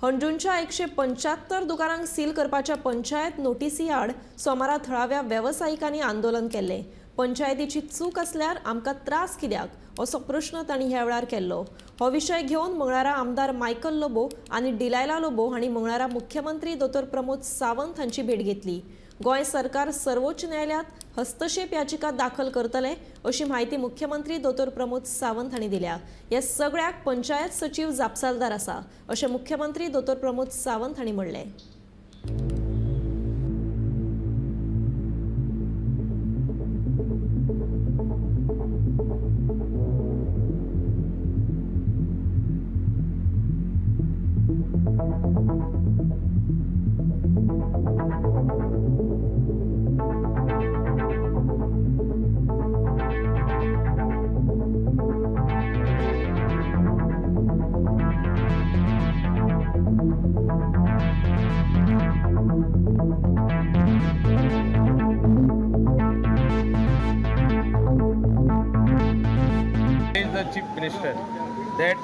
हंडूंच्या 175 दुकानांक seal करपाच्या पंचायत नोटीसी आड सोमारा थळाव्या व्यावसायिकांनी आंदोलन केले। पंचायतीची चूक असल्यार आमकां त्रास कित्याक असो प्रश्न तांणी ह्या वेळार केल्लो। हो विशय घेवन मंगळारा आमदार मायकल लोबो आनी डिलायला लोबो हांणी मंगळारा मुख्यमंत्री दोतोर प्रमोद सावंत हांची भेट घेतली। गोंय सरकार सर्वोच्च न्यायालयात हस्तक्षेप याचिका दाखल करतले अशी माहिती मुख्यमंत्री दोतोर प्रमोद सावंत हांणी दिल्या। ह्या सगळ्याक पंचायत सचिव जापसालदार आसा अशें मुख्यमंत्री दोतोर प्रमोद सावंत हांणी म्हणलें। The Chief Minister that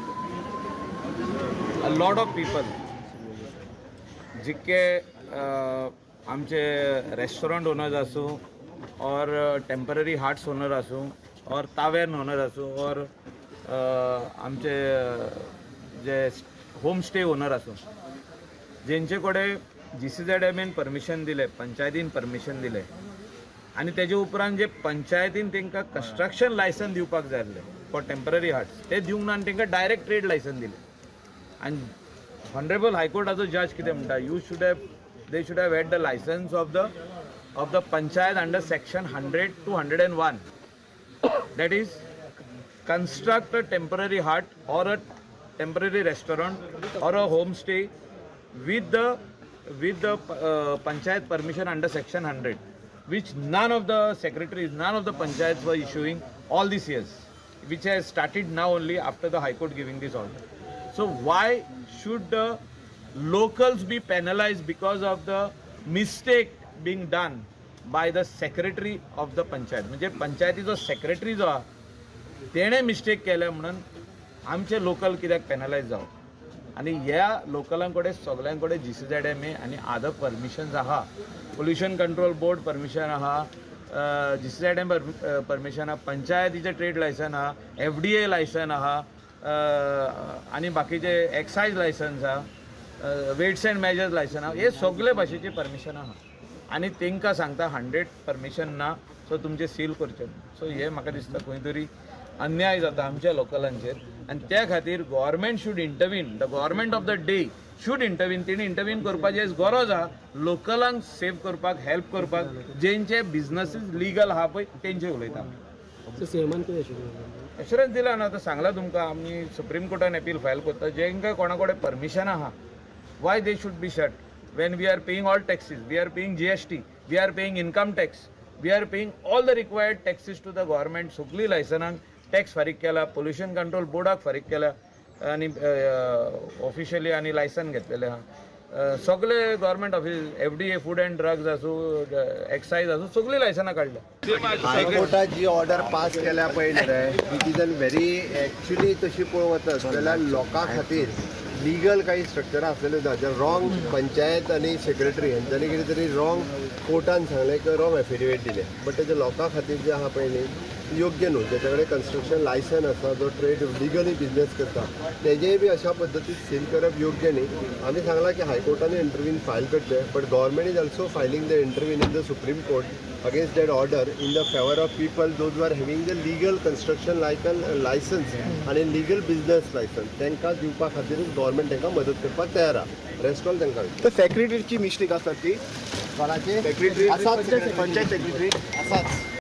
a lot of people जितके आमचे रेस्टोरेंट ओनर्स आसूं और टेम्पररी हार्ट्स ओनर आसूं और तावेर्न ओनर आसूं और आमचे जे होम स्टे ओनर आसूं जेंचे कडेन GCZMन परमिशन दिले, पंचायतीन परमिशन दिले आनी तेजे उपरांत जे पंचायतीन तांकां कंस्ट्रक्शन लायसन दिवपाक जाय आसलें फॉर टेम्पररी हार्ट्स ते दिवंक ना आनी तांकां डायरेक्ट ट्रेड लायसन दिले। आनी हॉनरेबल हायकोर्टाचो जज कितें म्हणटा, they should have had the licence of the panchayat under section 100 to 101 that is construct a temporary hut or a temporary restaurant or a home stay with the panchayat permission under section 100, which none of the secretaries, none of the panchayats were issuing all these years, which has started now only after the High Court giving this order. So why should the locals be penalized because of the mistake being done by the secretary of the panchayat? म्हणजे पंचायतीचो secretary जो आहा तेणे mistake केले म्हणून आमचे local कित्याक पेनलायज जावं? आनी ह्या लोकलां कडेन सगळ्यां कडेन GCZMA आनी अदर परमिशन्स आहा, पोल्युशन कंट्रोल बोर्ड परमिशन आहा, GCZM परमिशन आहा, पंचायतीचे ट्रेड लायसन आहा, FDA लायसन आहा आनी बाकीचे एक्सायज लायसन्स आहा, वेट्स एंड मेजर्स लायसन आहा, हे सगळे भाशेची परमिशन आहा आनी तांकां सांगता 100 परमिशन ना सो तुमचे सील करचे। सो हे म्हाका दिसता खंय तरी अन्याय जाता आमच्या लोकलांचेर आनी त्या खातीर government should intervene, the government of the day should intervene, तेणी इंटरवीन करपाची गरज आहा लोकलांक सेव करपाक, हेल्प करपाक, जेंचे बिजनसीस लीगल आहा पळय तेंचे उलयता। एश्युरन्स दिला ना, आतां सांगला तुमकां आमी सुप्रीम कोर्टान अपील फायल करता, जेंकां कोणा कडेन परमिशन आहा Y they should be shut when we are paying all taxes, we are paying GST, we are paying income tax, we are paying all the required taxes to the government. सगळी लायसनांक tax फारीक केला, pollution control बोर्डाक फारीक केला आनी officially आनी licence घेतलेले आहा, सगळे government office, FDA, food end drugs आसूं, एक्सायज आसूं, सगळी लायसनां काडल्या। हायकोर्टात जी ऑर्डर पास केल्या पळय रे, इट इज व्हेरी एक्चुअली तशी पळोवंक वचत जाल्यार लोकां खातीर लीगल काही स्ट्रक्चरां आसलेले जे रॉंग पंचायत आनी सेक्रेटरी हांच्यांनी कितें तरी रॉंग कोर्टान सांगलें की रॉंग एफिडेविट दिले, बट तेजे लोकां खातीर जे आहा पळय न्ही योग्य न्हू, जेचे कडेन कंस्ट्रक्शन लायसन आसा, जो ट्रेड लिगली बिजनेस करता तेजेय बी अशा पद्दतीन सील करप योग्य न्ही। आमी सांगला की हायकोर्टान इंटरवीन फायल करचें, but government is also filing the intervene in the supreme court against that order in the favor of people those who are having the legal construction license and legal business license तांकां दिवपा खातीरच government तांकां मदत करपाक तयार आहा। Rest all तांकां तर सेक्रेटरीची mistake आसा ती, कोणाची सेक्रेटरी आसात, पंचायत सेक्रेटरी आसात।